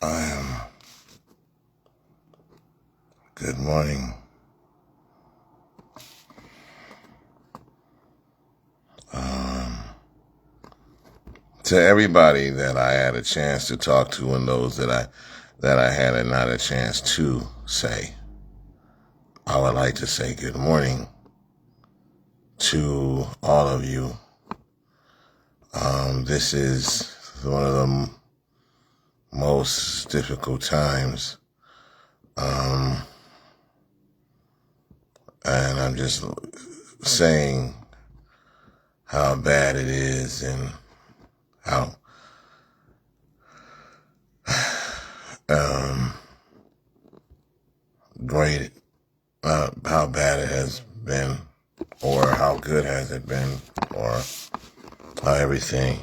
I am. Good morning. Um, to everybody that I had a chance to talk to, and those that I had not a chance to say, I would like to say good morning to all of you. This is one of the most difficult times, um, and I'm just saying how bad it is and how um, great, how bad it has been, or how good has it been, or how everything.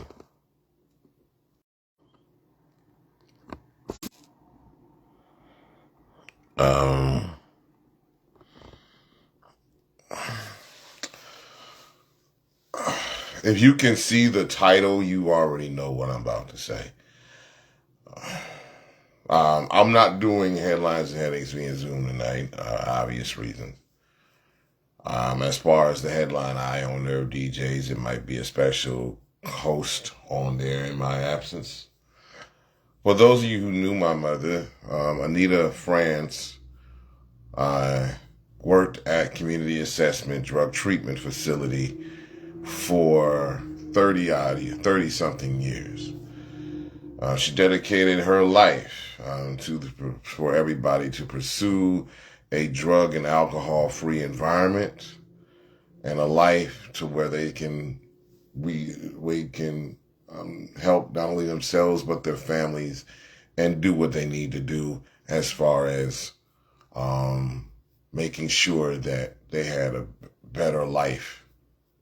Um, if you can see the title, you already know what I'm about to say. I'm not doing headlines and headaches via Zoom tonight, obvious reasons. As far as the headline Eye on Nerve DJs, it might be a special host on there in my absence. For those of you who knew my mother, Anita France, worked at Community Assessment Drug Treatment Facility for 30 something years. She dedicated her life for everybody to pursue a drug and alcohol free environment and a life to where we can help not only themselves but their families and do what they need to do as far as making sure that they had a better life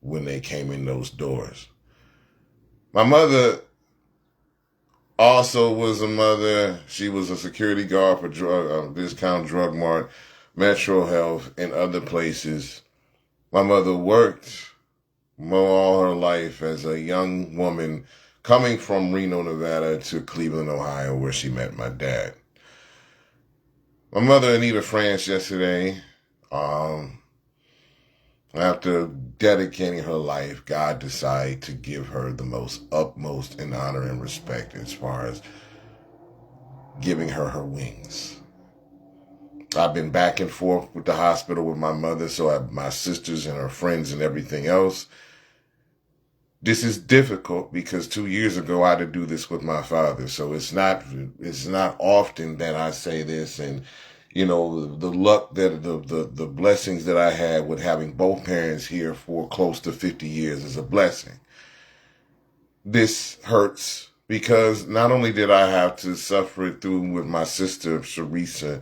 when they came in those doors. My mother also was a mother. She was a security guard for Discount Drug Mart, Metro Health, and other places. My mother worked all her life as a young woman coming from Reno, Nevada to Cleveland, Ohio, where she met my dad. My mother, Anita France, yesterday, um, after dedicating her life, God decided to give her the most utmost in honor and respect as far as giving her wings. I've been back and forth with the hospital with my mother, so I have my sisters and her friends and everything else. This is difficult because 2 years ago I had to do this with my father, so it's not often that I say this, and the luck that the blessings that I had with having both parents here for close to 50 years is a blessing. This hurts because not only did I have to suffer it through with my sister Sharisa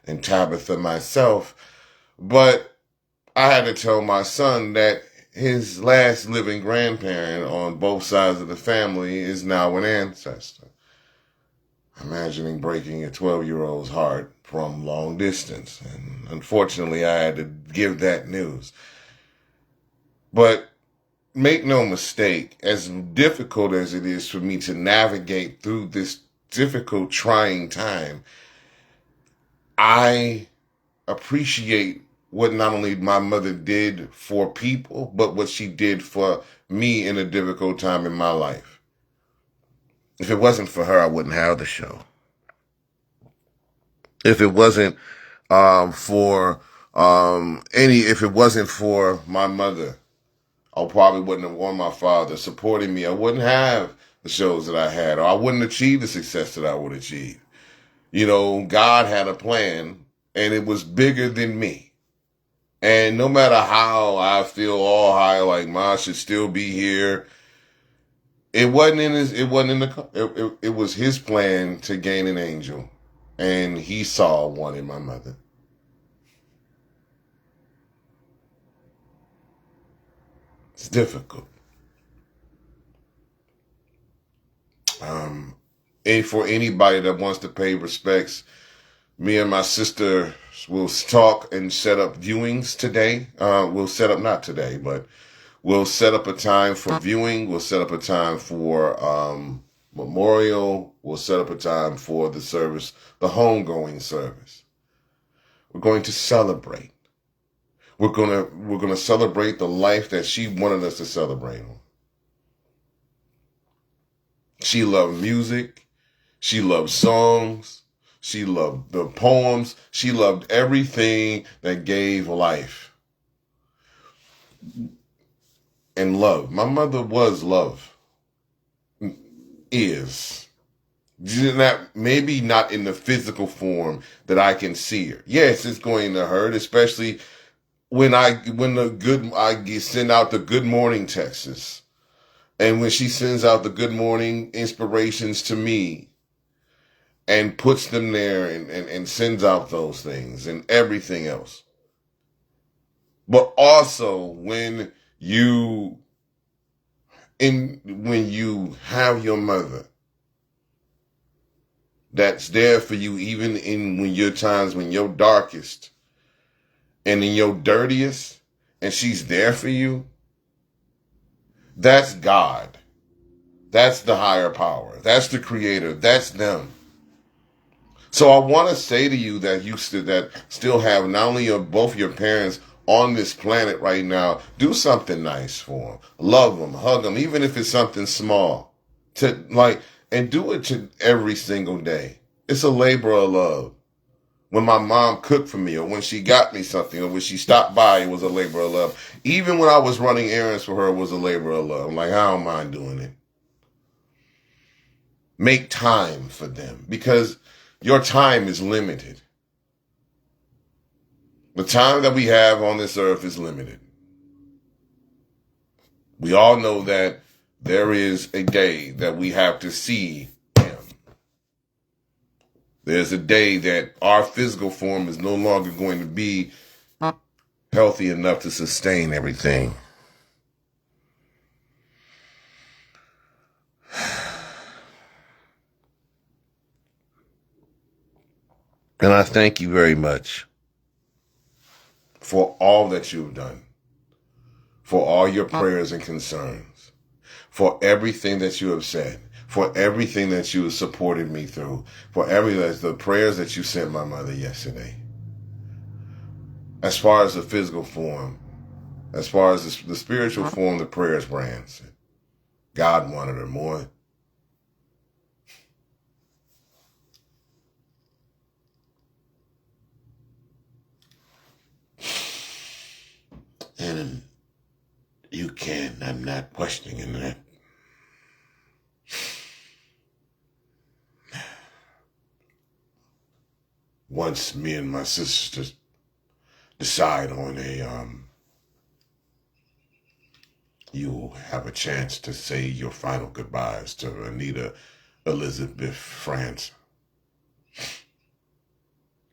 and Tabitha myself, but I had to tell my son that his last living grandparent on both sides of the family is now an ancestor. Imagining breaking a 12-year-old's heart from long distance. And unfortunately, I had to give that news. But make no mistake, as difficult as it is for me to navigate through this difficult, trying time, I appreciate what not only my mother did for people, but what she did for me in a difficult time in my life. If it wasn't for her, I wouldn't have the show. If it wasn't if it wasn't for my mother, I probably wouldn't have won my father supporting me. I wouldn't have the shows that I had, or I wouldn't achieve the success that I would achieve. God had a plan, and it was bigger than me. And no matter how I feel all high, like Ma should still be here, it wasn't in his. It wasn't in the. It was his plan to gain an angel, and he saw one in my mother. It's difficult. Um, and for anybody that wants to pay respects, me and my sister will talk and set up viewings today. We'll set up not today, but we'll set up a time for viewing. We'll set up a time for Memorial will set up a time for the service, the homegoing service. We're going to celebrate. We're gonna celebrate the life that she wanted us to celebrate on. She loved music. She loved songs. She loved the poems. She loved everything that gave life and love. My mother was love. Is. Not, maybe not in the physical form that I can see her. Yes, it's going to hurt, especially when I send out the good morning texts. And when she sends out the good morning inspirations to me and puts them there and sends out those things and everything else. But also when you have your mother that's there for you even when your times when you're darkest and in your dirtiest, and she's there for you, that's God. That's the higher power. That's the creator. That's them. So I want to say to you that that still have not only both your parents on this planet right now, do something nice for them. Love them, hug them, even if it's something small. And do it to every single day. It's a labor of love. When my mom cooked for me, or when she got me something, or when she stopped by, it was a labor of love. Even when I was running errands for her, it was a labor of love. I'm like, I don't mind doing it. Make time for them, because your time is limited. The time that we have on this earth is limited. We all know that there is a day that we have to see him. There's a day that our physical form is no longer going to be healthy enough to sustain everything. And I thank you very much for all that you've done, for all your prayers and concerns, for everything that you have said, for everything that you have supported me through, for the prayers that you sent my mother yesterday. As far as the physical form, as far as the spiritual form, the prayers were answered. God wanted her more. And you can, I'm not questioning that. Once me and my sisters decide on you'll have a chance to say your final goodbyes to Anita Elizabeth France.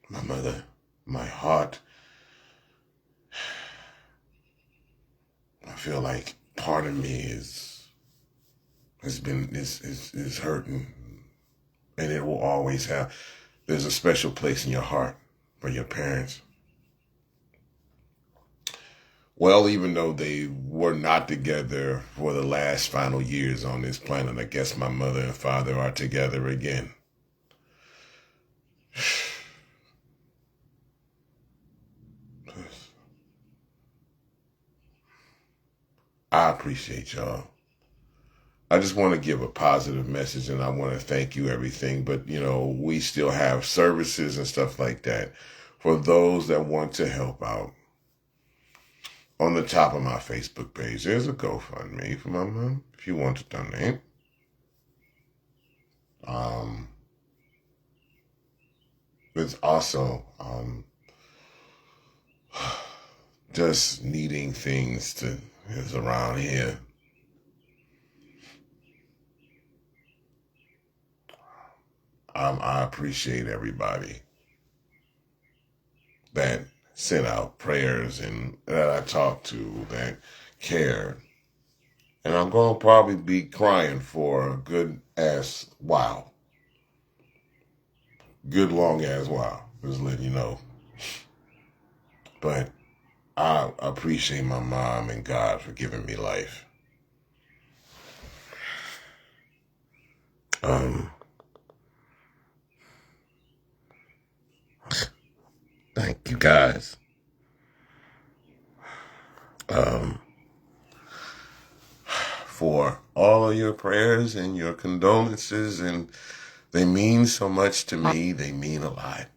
My mother, my heart, I feel like part of me is hurting, and it will always have. There's a special place in your heart for your parents. Well, even though they were not together for the last final years on this planet, I guess my mother and father are together again. I appreciate y'all. I just want to give a positive message, and I want to thank you everything. But, we still have services and stuff like that for those that want to help out. On the top of my Facebook page, there's a GoFundMe for my mom if you want to donate. It's also just needing things is around here. I appreciate everybody that sent out prayers and that I talked to that cared. And I'm going to probably be crying for a good while. Good long ass while. Just letting you know. But I appreciate my mom and God for giving me life. Um, Thank you guys. For all of your prayers and your condolences, and they mean so much to me. They mean a lot.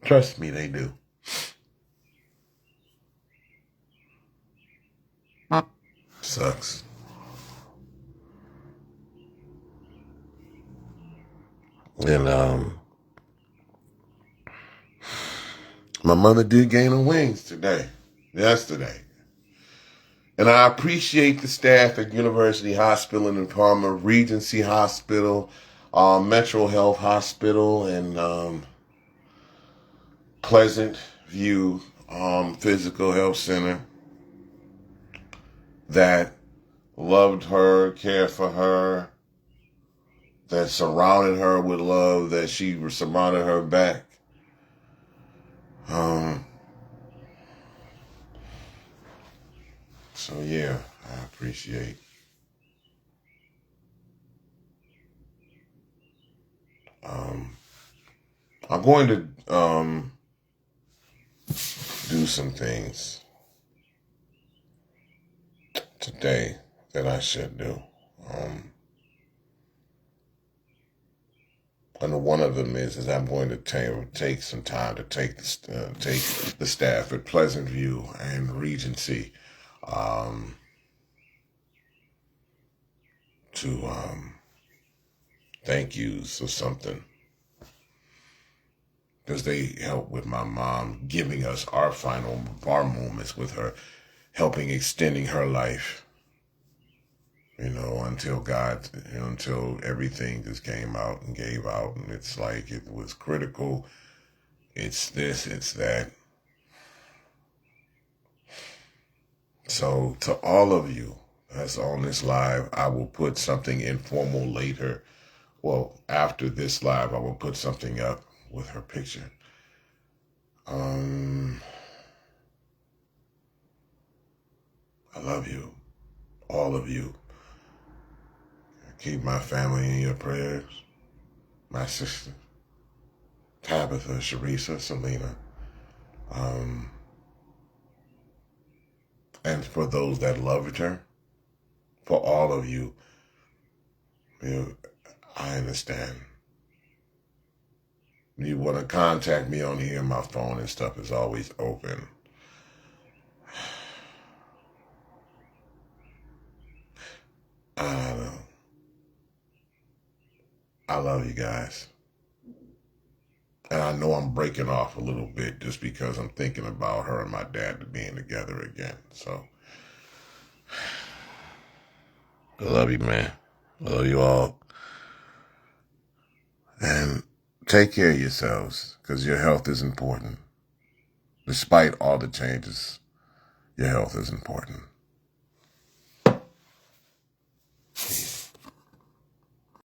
Trust me, they do. Sucks. And my mother did gain her wings yesterday. And I appreciate the staff at University Hospital in Palmer, Regency Hospital, Metro Health Hospital, and Pleasant View Physical Health Center that loved her, cared for her, that surrounded her with love, that she surrounded her back. So yeah, I appreciate. I'm going to do some things today that I should do. And one of them is I'm going to take some time to take the staff at Pleasant View and Regency to thank yous or something, because they helped with my mom, giving us our moments with her, helping extending her life. Until everything just came out and gave out, and it's like it was critical. It's this, it's that. So to all of you that's on this live, I will put something informal later. Well, after this live, I will put something up with her picture. I love you, all of you. Keep my family in your prayers. My sister, Tabitha, Sharisa, Selena. And for those that loved her, for all of you, I understand. You want to contact me on here, my phone and stuff is always open. I don't know. I love you guys. And I know I'm breaking off a little bit just because I'm thinking about her and my dad being together again. So, I love you, man. I love you all. And take care of yourselves, because your health is important. Despite all the changes, your health is important. Peace.